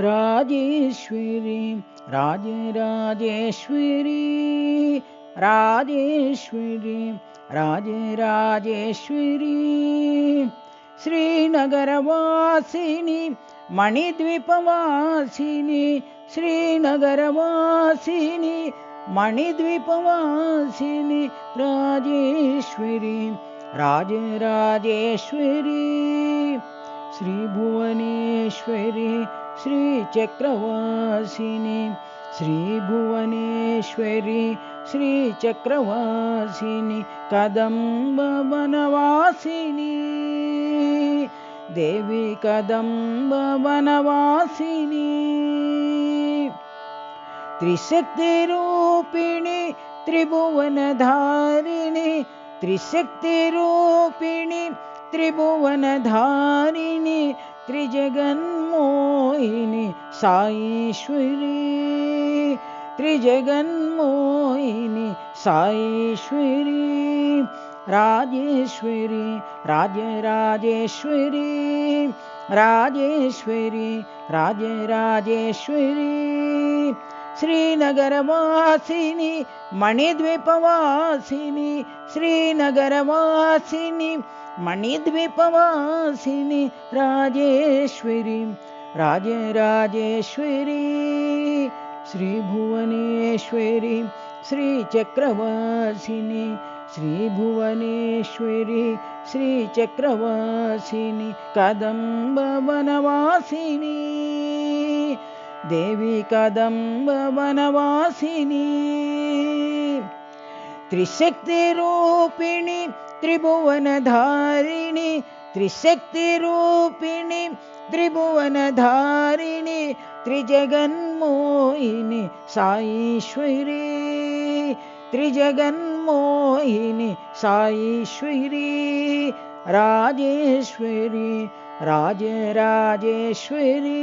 Rajeshwari Rajarajeshwari Rajeshwari Rajarajeshwari श्रीनगरवासिनी मणिद्वीपवासिनी श्रीनगरवासिनी मणिद्वीपवासिनी Rajeshwari Rajarajeshwari श्रीभुवनेश्वरी श्रीचक्रवासिनी श्रीभुवनेश्वरी श्रीचक्रवासिनी कदम्बवनवासिनी Devi कदम्बवनवासिनी त्रिशक्तिरूपिणी त्रिभुवनधारिणी त्रिशक्तिरूपिणी त्रिभुवनधारिणी त्रिजगन्मोहिनी Saishwari त्रिजगन्मोहिनी Saishwari Rajeshwari Rajarajeshwari Rajeshwari Rajarajeshwari श्रीनगरवासिनी मणिद्वीपवासिनी श्रीनगरवासिनी मणिद्वीपवासिनी Rajeshwari Rajarajeshwari श्रीभुवनेश्वरी श्रीचक्रवासिनी श्रीभुवनेश्वरी श्रीचक्रवासिनी कदम्बवनवासिनी Devi कदम्बवनवासिनी त्रिशक्तिरूपिणी त्रिभुवनधारिणी त्रिशक्तिरूपिणी त्रिभुवनधारिणी त्रिजगन्मोहिनी Saishwari त्रिजगन्मोहिनी Saishwari Rajeshwari Rajarajeshwari.